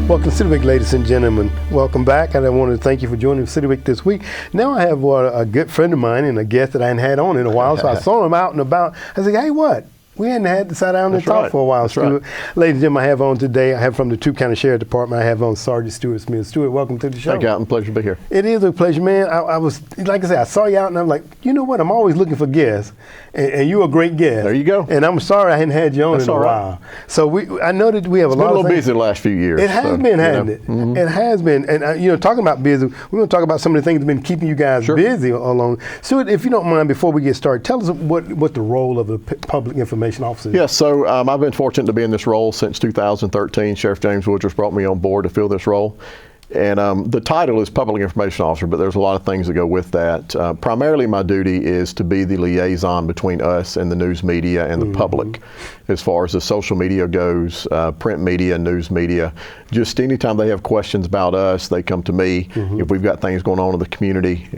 Welcome to City Week, ladies and gentlemen. Welcome back, and I want to thank you for joining City Week this week. Now I have a good friend of mine and a guest that I hadn't had on in a while, so I saw him out and about. I said, hey, what? We hadn't had to sit down and talk for a while, Stewart. Right. Ladies and gentlemen, I have on today, I have from the Troup County Sheriff Department, I have on Sergeant Stewart Smith. Stewart, welcome to the show. Thank you, Alton. Pleasure to be here. It is a pleasure, man. I was, like I said, I saw you out and I'm like, you know what? I'm always looking for guests, and you're a great guest. There you go. And I'm sorry I hadn't had you on in a while. So I know that we have a lot of things. It's been a little busy the last few years. It has been, hasn't it? Mm-hmm. It has been. And, talking about busy, we're going to talk about some of the things that have been keeping you guys busy along. Stewart, if you don't mind, before we get started, tell us what the role of the public information officer is. Yes, so I've been fortunate to be in this role since 2013. Sheriff James Woodruff brought me on board to fill this role. And the title is Public Information Officer, but there's a lot of things that go with that. Primarily my duty is to be the liaison between us and the news media and the public. As far as the social media goes, print media, news media, just anytime they have questions about us, they come to me. If we've got things going on in the community,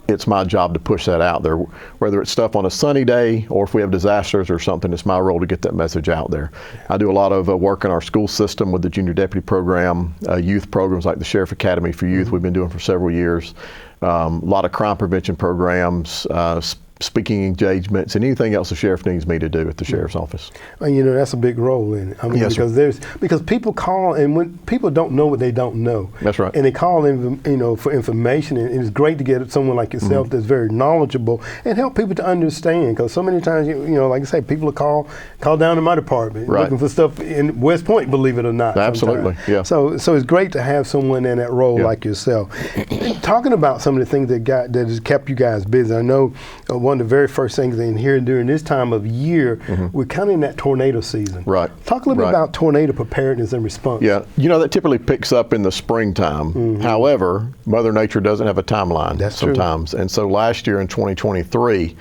it's my job to push that out there. Whether it's stuff on a sunny day or if we have disasters or something, it's my role to get that message out there. I do a lot of work in our school system with the junior deputy program, youth programs like the Sheriff Academy for Youth we've been doing for several years, a lot of crime prevention programs, speaking engagements, and anything else the sheriff needs me to do at the sheriff's office. And that's a big role in it. I mean, yes, because people call, and when people don't know what they don't know. That's right. And they call in, for information, and it's great to get someone like yourself that's very knowledgeable and help people to understand. Because so many times, like I say, people will call down to my department looking for stuff in West Point, believe it or not. Absolutely, yeah. So it's great to have someone in that role like yourself. Talking about some of the things that has kept you guys busy, I know one of the very first things in here during this time of year, we're kind of in that tornado season. Right. Talk a little bit about tornado preparedness and response. Yeah, that typically picks up in the springtime. However, Mother Nature doesn't have a timeline sometimes. And so last year in 2023,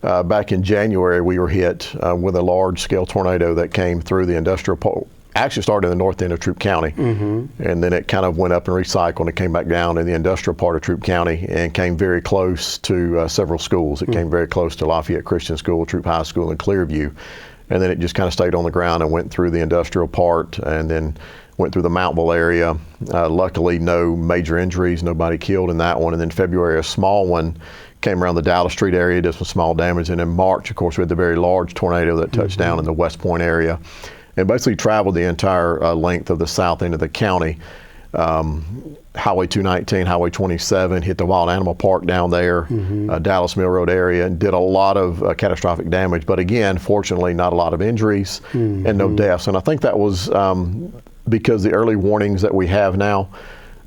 back in January, we were hit with a large-scale tornado that came through the industrial park. Actually started in the north end of Troup County, and then it kind of went up and recycled and came back down in the industrial part of Troup County and came very close to several schools. It came very close to Lafayette Christian School, Troup High School, and Clearview. And then it just kind of stayed on the ground and went through the industrial part and then went through the Mountville area. Luckily, no major injuries, nobody killed in that one. And then February, a small one came around the Dallas Street area, did some small damage. And in March, of course, we had the very large tornado that touched down in the West Point area. And basically traveled the entire length of the south end of the county. Highway 219, Highway 27, hit the Wild Animal Park down there, Dallas Mill Road area, and did a lot of catastrophic damage. But again, fortunately, not a lot of injuries and no deaths. And I think that was because the early warnings that we have now.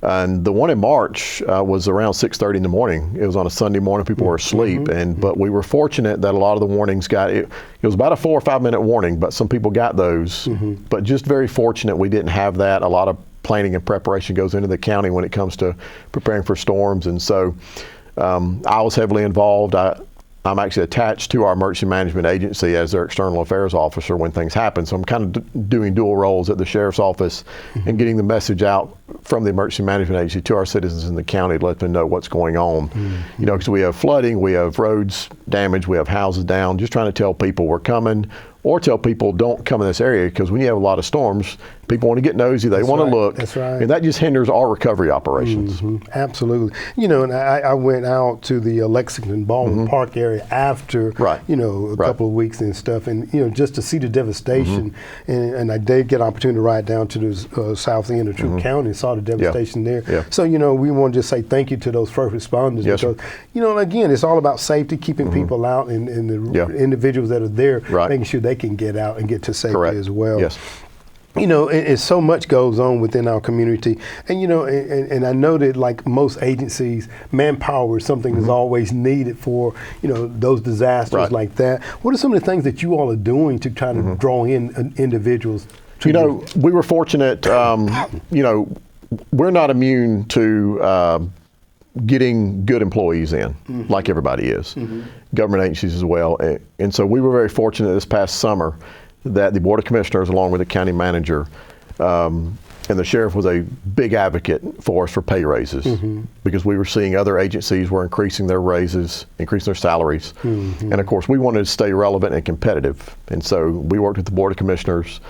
And the one in March was around 6:30 in the morning. It was on a Sunday morning. People were asleep, but we were fortunate that a lot of the warnings got it. It was about a 4 or 5 minute warning, but some people got those. But just very fortunate we didn't have that. A lot of planning and preparation goes into the county when it comes to preparing for storms, and so I was heavily involved. I'm actually attached to our emergency management agency as their external affairs officer when things happen. So I'm kind of doing dual roles at the sheriff's office and getting the message out from the emergency management agency to our citizens in the county to let them know what's going on. Because we have flooding, we have roads damaged, we have houses down, just trying to tell people we're coming, or tell people don't come in this area, because when you have a lot of storms, people want to get nosy, they want to look, and that just hinders our recovery operations. Absolutely. And I went out to the Lexington Baldwin Park area after, a couple of weeks and stuff, and just to see the devastation, and I did get an opportunity to ride down to the south end of Troup County and saw the devastation there. So, we want to just say thank you to those first responders, because, again, it's all about safety, keeping people out, and the individuals that are there, making sure they can get out and get to safety as well. And so much goes on within our community, and and I know that like most agencies, manpower is something that's always needed for those disasters like that. What are some of the things that you all are doing to try to draw in individuals? We were fortunate. We're not immune to getting good employees in, like everybody is. Government agencies as well, and so we were very fortunate this past summer that the Board of Commissioners, along with the county manager, and the sheriff was a big advocate for us for pay raises, because we were seeing other agencies were increasing their raises, increasing their salaries. And of course, we wanted to stay relevant and competitive. And so we worked with the Board of Commissioners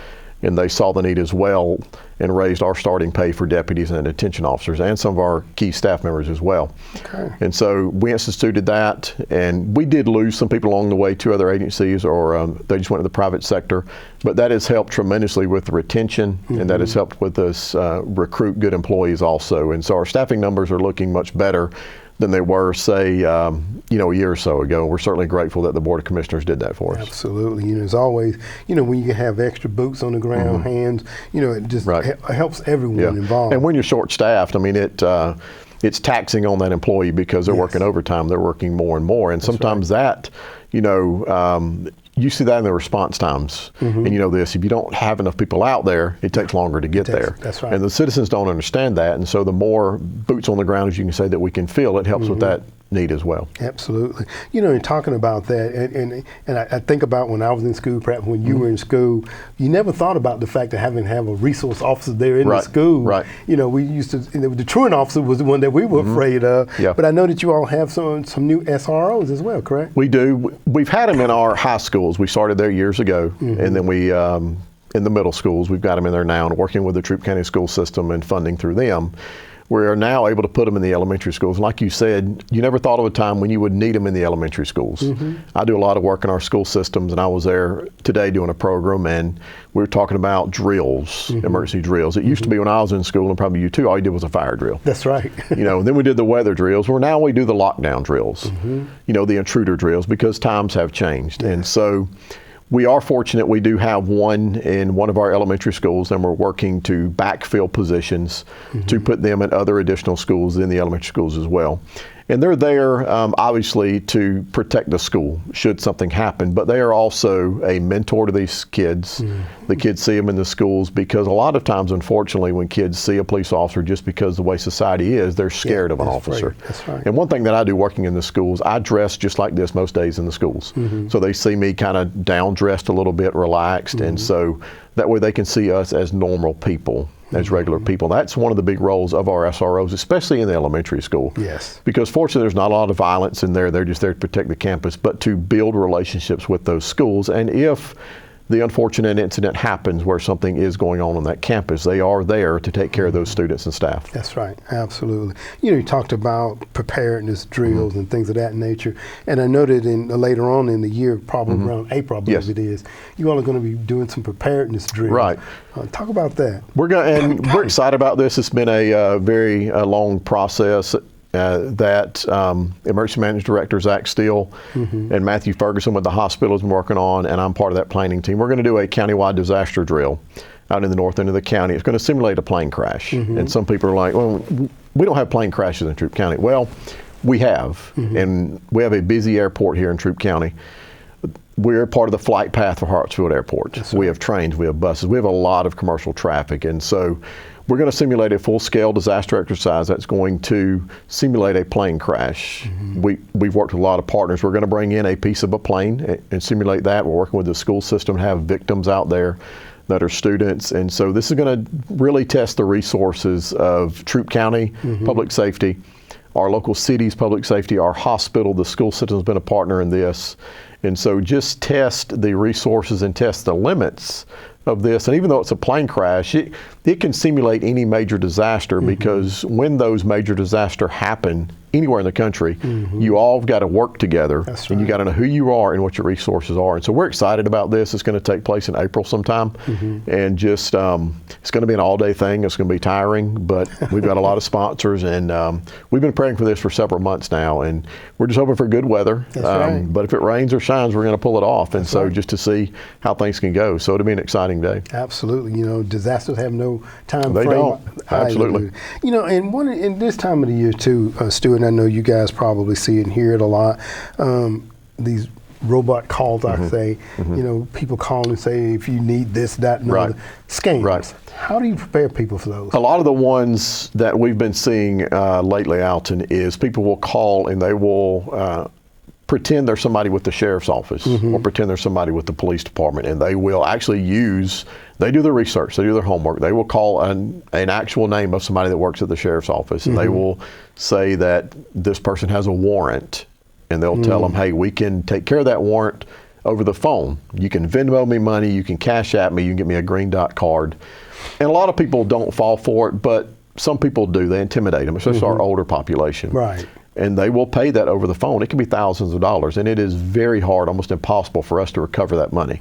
and they saw the need as well and raised our starting pay for deputies and detention officers and some of our key staff members as well. Okay. And so we instituted that, and we did lose some people along the way to other agencies, or they just went to the private sector, but that has helped tremendously with the retention, and that has helped with us recruit good employees also. And so our staffing numbers are looking much better than they were, say, a year or so ago. We're certainly grateful that the Board of Commissioners did that for us. Absolutely. As always, when you have extra boots on the ground, hands, it just helps everyone involved. And when you're short-staffed, I mean, it's taxing on that employee because they're working overtime. They're working more and more. And sometimes that, you see that in the response times. And you know this, if you don't have enough people out there, it takes longer to get there. That's right. And the citizens don't understand that. And so the more boots on the ground, as you can say, that we can fill, it helps with that need as well. Absolutely. And talking about that, and I think about when I was in school, perhaps when you were in school, you never thought about the fact of having to have a resource officer there in the school. Right. We used to, the truant officer was the one that we were afraid of. Yeah. But I know that you all have some new SROs as well, correct? We do. We've had them in our high schools. We started there years ago, and then we, in the middle schools, we've got them in there now, and working with the Troup County school system and funding through them. We are now able to put them in the elementary schools. Like you said, you never thought of a time when you would need them in the elementary schools. I do a lot of work in our school systems, and I was there today doing a program, and we were talking about drills, emergency drills. It used to be when I was in school, and probably you too, all you did was a fire drill. That's right. And then we did the weather drills, where now we do the lockdown drills, the intruder drills, because times have changed. And so we are fortunate we do have one in one of our elementary schools, and we're working to backfill positions to put them in other additional schools in the elementary schools as well. And they're there, obviously, to protect the school should something happen, but they are also a mentor to these kids. The kids see them in the schools because a lot of times, unfortunately, when kids see a police officer, just because the way society is, they're scared of an officer. Right. That's right. And one thing that I do working in the schools, I dress just like this most days in the schools. So they see me kind of down dressed a little bit, relaxed, and so that way they can see us as normal people, as regular people. That's one of the big roles of our SROs, especially in the elementary school. Yes. Because fortunately there's not a lot of violence in there. They're just there to protect the campus, but to build relationships with those schools. And if the unfortunate incident happens where something is going on that campus, they are there to take care of those students and staff. That's right, absolutely. You talked about preparedness drills and things of that nature, and I know that later on in the year, probably around April, I believe it is, you all are going to be doing some preparedness drills. Right. Talk about that. We're excited about this. It's been a very long process. That Emergency Management Director Zach Steele and Matthew Ferguson with the hospital has been working on, and I'm part of that planning team. We're going to do a countywide disaster drill out in the north end of the county. It's going to simulate a plane crash. And some people are like, well, we don't have plane crashes in Troup County. Well, we have, and we have a busy airport here in Troup County. We're part of the flight path for Hartsfield Airport. Yes, we have trains, we have buses, we have a lot of commercial traffic, and so we're going to simulate a full-scale disaster exercise that's going to simulate a plane crash. We've worked with a lot of partners. We're going to bring in a piece of a plane and simulate that. We're working with the school system to have victims out there that are students, and so this is going to really test the resources of Troup County public safety, our local cities public safety, our hospital. The school system has been a partner in this, and so just test the resources and test the limits of this. And even though it's a plane crash, it can simulate any major disaster, because when those major disasters happen anywhere in the country, you all have got to work together. That's and you right. got to know who you are and what your resources are. And so we're excited about this. It's going to take place in April sometime, and just it's going to be an all-day thing. It's going to be tiring, but we've got a lot of sponsors, and we've been preparing for this for several months now, and we're just hoping for good weather. That's right. But if it rains or shines, we're going to pull it off. And That's so right. just to see how things can go. So it'll be an exciting day. Absolutely. Disasters have no time They frame. don't. Absolutely. And in this time of the year too, Stewart, I know you guys probably see it and hear it a lot. These robot calls, I say, people call and say, if you need this, that, and Right. other. Scams. Right. How do you prepare people for those? A lot of the ones that we've been seeing lately, Alton, is people will call and they will pretend they're somebody with the sheriff's office or pretend they're somebody with the police department, and they will actually they do their research, they do their homework, they will call an actual name of somebody that works at the sheriff's office, and they will say that this person has a warrant, and they'll tell them, hey, we can take care of that warrant over the phone. You can Venmo me money, you can Cash App me, you can get me a green dot card. And a lot of people don't fall for it, but some people do. They intimidate them, especially our older population. Right. And they will pay that over the phone. It can be thousands of dollars, and it is very hard, almost impossible for us to recover that money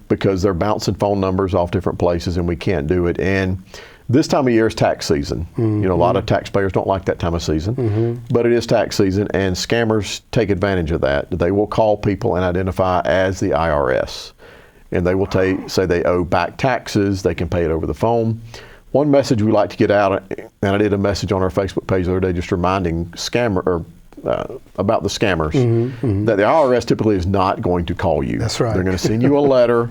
because they're bouncing phone numbers off different places, and we can't do it. And this time of year is tax season. You know, a lot of taxpayers don't like that time of season, but it is tax season, and scammers take advantage of that. They will call people and identify as the IRS, and they will say they owe back taxes. They can pay it over the phone. One message we like to get out, and I did a message on our Facebook page the other day just reminding about the scammers, that the IRS typically is not going to call you. That's right. They're going to send you a letter,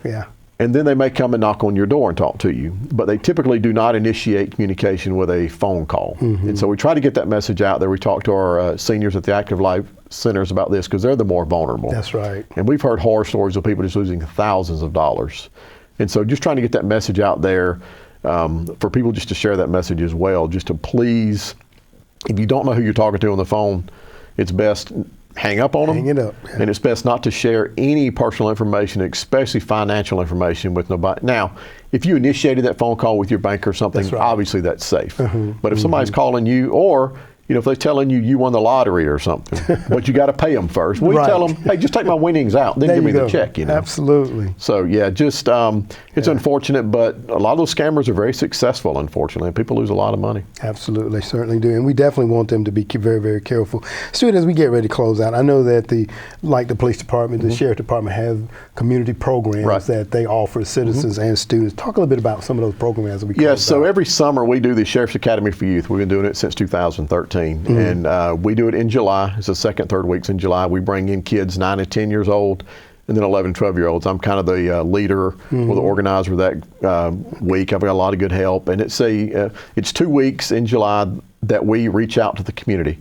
yeah, and then they may come and knock on your door and talk to you, but they typically do not initiate communication with a phone call. And so we try to get that message out there. We talk to our seniors at the Active Life centers about this because they're the more vulnerable. That's right. And we've heard horror stories of people just losing thousands of dollars. And so just trying to get that message out there for people just to share that message as well, just to please, if you don't know who you're talking to on the phone, it's best hang up on them. Hang it up. Yeah. And it's best not to share any personal information, especially financial information, with nobody. Now, if you initiated that phone call with your banker or something, That's right. obviously that's safe. But if somebody's calling you, or if they're telling you won the lottery or something, but you got to pay them first. We tell them, hey, just take my winnings out, then give me the check. Absolutely. So yeah, just it's unfortunate, but a lot of those scammers are very successful, unfortunately, and people lose a lot of money. Absolutely, certainly do, and we definitely want them to be very, very careful. Stuart, as we get ready to close out, I know that the police department, the sheriff department have community programs that they offer citizens and students. Talk a little bit about some of those programs that we Yes, so every summer we do the Sheriff's Academy for Youth. We've been doing it since 2013. And we do it in July. It's the second, third weeks in July. We bring in kids 9 to 10 years old, and then 11, 12-year-olds. I'm kind of the leader or the organizer of that week. I've got a lot of good help, and it's 2 weeks in July that we reach out to the community.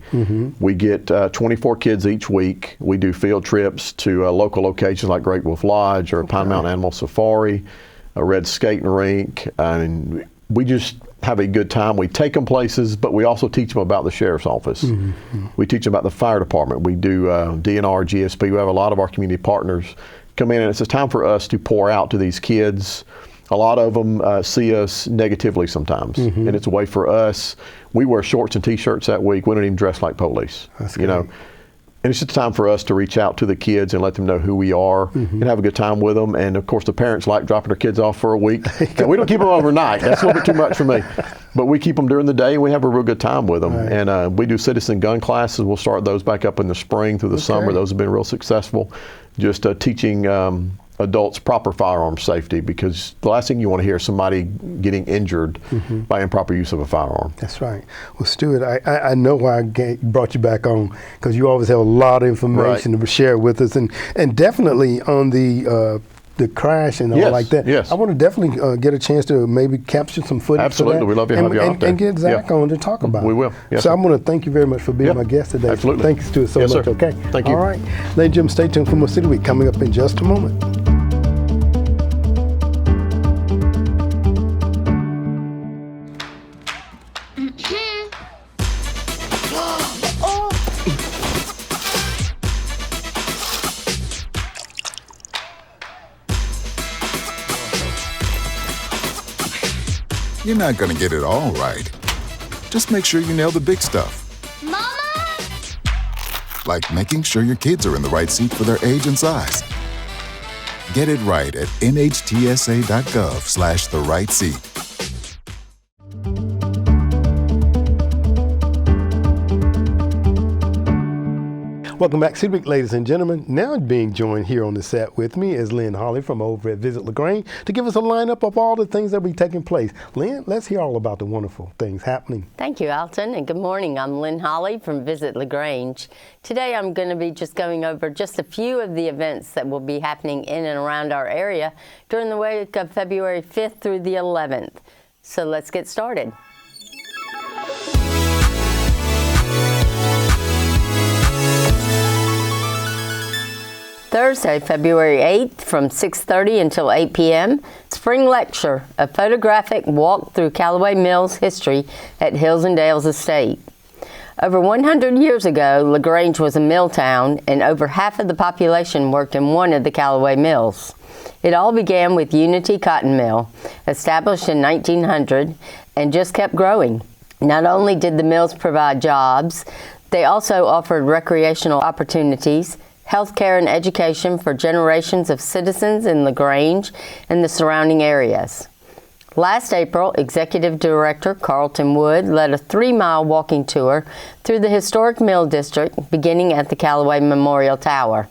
We get 24 kids each week. We do field trips to local locations like Great Wolf Lodge or Pine Mountain Animal Safari, a Red Skating Rink, and we just have a good time. We take them places, but we also teach them about the sheriff's office. We teach them about the fire department. We do DNR, GSP. We have a lot of our community partners come in, and it's a time for us to pour out to these kids. A lot of them see us negatively sometimes, and it's a way for us. We wear shorts and T-shirts that week. We don't even dress like police. That's you know. And it's just a time for us to reach out to the kids and let them know who we are and have a good time with them. And of course, the parents like dropping their kids off for a week. And we don't keep them overnight. That's a little bit too much for me. But we keep them during the day, and we have a real good time with them. And we do citizen gun classes. We'll start those back up in the spring through the summer. Those have been real successful. Just teaching adults proper firearm safety, because the last thing you want to hear is somebody getting injured by improper use of a firearm. That's right. Well, Stewart, I know why I brought you back on, because you always have a lot of information to share with us, and definitely on the crash and all like that. Yes. I want to definitely get a chance to maybe capture some footage. Absolutely. We'd love to have you out there. And get Zach on to talk about it. We will. Yes, so I want to thank you very much for being my guest today. Absolutely. Thank you, Stuart, so much. Sir. Okay. Thank you. All right. Ladies and gentlemen, stay tuned for more City Week coming up in just a moment. You're not gonna get it all right. Just make sure you nail the big stuff. Mama! Like making sure your kids are in the right seat for their age and size. Get it right at nhtsa.gov/the-right-seat. Welcome back, City Week, ladies and gentlemen. Now being joined here on the set with me is Lynne Holle from over at Visit LaGrange to give us a lineup of all the things that will be taking place. Lynne, let's hear all about the wonderful things happening. Thank you, Alton, and good morning. I'm Lynne Holle from Visit LaGrange. Today I'm going to be just going over just a few of the events that will be happening in and around our area during the week of February 5th through the 11th. So let's get started. Thursday, February 8th from 6:30 until 8 p.m., Spring Lecture, a photographic walk through Callaway Mills history at Hills and Dales Estate. Over 100 years ago, LaGrange was a mill town, and over half of the population worked in one of the Callaway mills. It all began with Unity Cotton Mill, established in 1900, and just kept growing. Not only did the mills provide jobs, they also offered recreational opportunities, healthcare and education for generations of citizens in LaGrange and the surrounding areas. Last April, Executive Director Carlton Wood led a 3-mile walking tour through the historic Mill District, beginning at the Callaway Memorial Tower.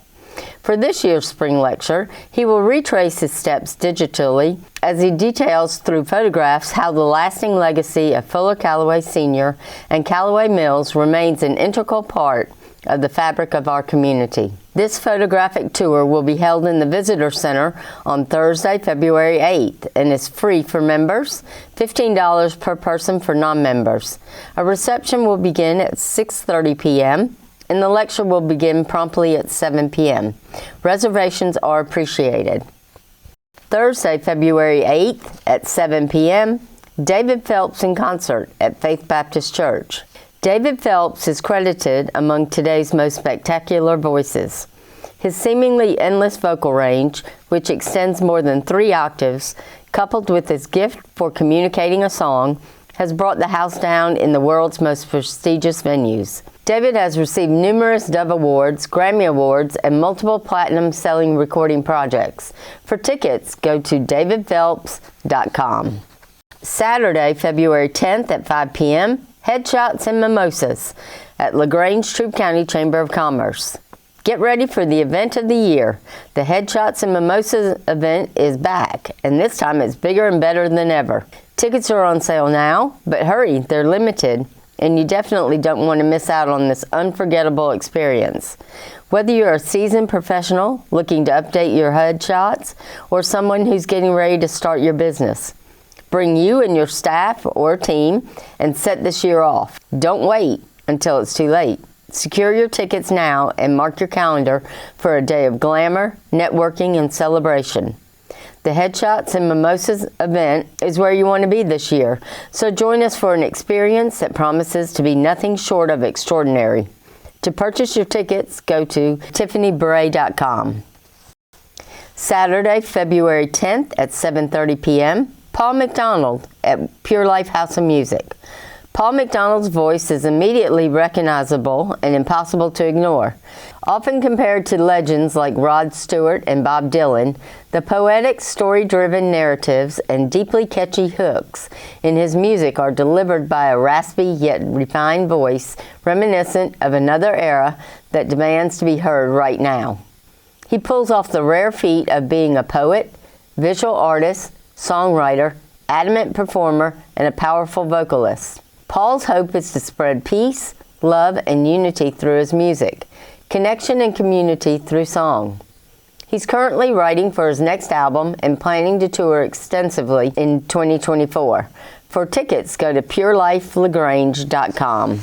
For this year's spring lecture, he will retrace his steps digitally as he details through photographs how the lasting legacy of Fuller Callaway Sr. and Callaway Mills remains an integral part of the fabric of our community. This photographic tour will be held in the Visitor Center on Thursday, February 8th, and is free for members, $15 per person for non-members. A reception will begin at 6:30 p.m., and the lecture will begin promptly at 7 p.m. Reservations are appreciated. Thursday, February 8th at 7 p.m., David Phelps in concert at Faith Baptist Church. David Phelps is credited among today's most spectacular voices. His seemingly endless vocal range, which extends more than 3 octaves, coupled with his gift for communicating a song, has brought the house down in the world's most prestigious venues. David has received numerous Dove Awards, Grammy Awards, and multiple platinum-selling recording projects. For tickets, go to davidphelps.com. Saturday, February 10th at 5 p.m., Headshots and Mimosas at LaGrange Troup County Chamber of Commerce. Get ready for the event of the year. The Headshots and Mimosas event is back, and this time it's bigger and better than ever. Tickets are on sale now, but hurry, they're limited, and you definitely don't want to miss out on this unforgettable experience. Whether you're a seasoned professional looking to update your headshots or someone who's getting ready to start your business, bring you and your staff or team and set this year off. Don't wait until it's too late. Secure your tickets now and mark your calendar for a day of glamour, networking, and celebration. The Headshots and Mimosas event is where you want to be this year, so join us for an experience that promises to be nothing short of extraordinary. To purchase your tickets, go to TiffanyBeret.com. Saturday, February 10th at 7:30 p.m., Paul McDonald at Pure Life House of Music. Paul McDonald's voice is immediately recognizable and impossible to ignore. Often compared to legends like Rod Stewart and Bob Dylan, the poetic, story-driven narratives and deeply catchy hooks in his music are delivered by a raspy yet refined voice reminiscent of another era that demands to be heard right now. He pulls off the rare feat of being a poet, visual artist, songwriter, adamant performer, and a powerful vocalist. Paul's hope is to spread peace, love, and unity through his music, connection and community through song. He's currently writing for his next album and planning to tour extensively in 2024. For tickets, go to purelifelagrange.com.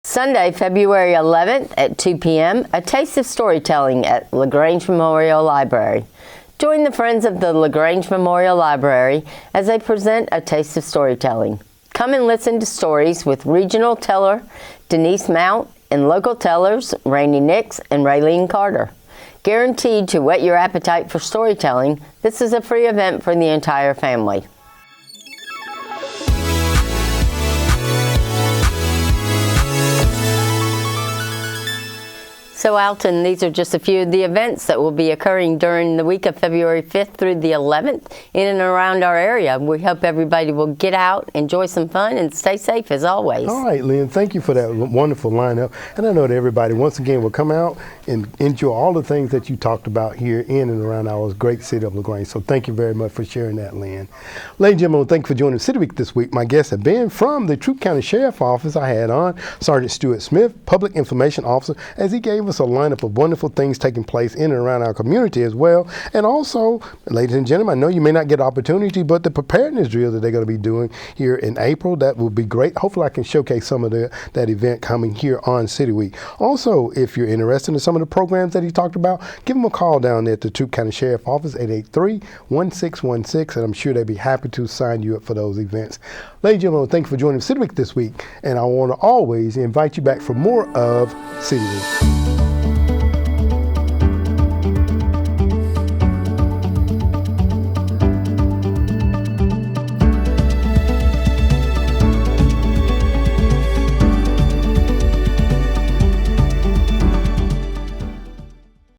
Sunday, February 11th at 2 p.m., A Taste of Storytelling at LaGrange Memorial Library. Join the Friends of the LaGrange Memorial Library as they present A Taste of Storytelling. Come and listen to stories with regional teller Denise Mount and local tellers Randy Nix and Raylene Carter. Guaranteed to whet your appetite for storytelling, this is a free event for the entire family. So Alton, these are just a few of the events that will be occurring during the week of February 5th through the 11th in and around our area. We hope everybody will get out, enjoy some fun, and stay safe as always. All right, Lynn, thank you for that wonderful lineup. And I know that everybody, once again, will come out and enjoy all the things that you talked about here in and around our great city of LaGrange. So thank you very much for sharing that, Lynn. Ladies and gentlemen, thank you for joining City Week this week. My guests have been from the Troup County Sheriff Office. I had on Sergeant Stewart Smith, Public Information Officer, as he gave us us a lineup of wonderful things taking place in and around our community as well. And also, ladies and gentlemen, I know you may not get opportunity, but the preparedness drill that they're going to be doing here in April, that will be great. Hopefully I can showcase some of that event coming here on City Week. Also, if you're interested in some of the programs that he talked about, give them a call down there at the Troup County Sheriff Office, 883-1616, and I'm sure they'd be happy to sign you up for those events. Ladies and gentlemen, thank you for joining City Week this week, and I want to always invite you back for more of City Week.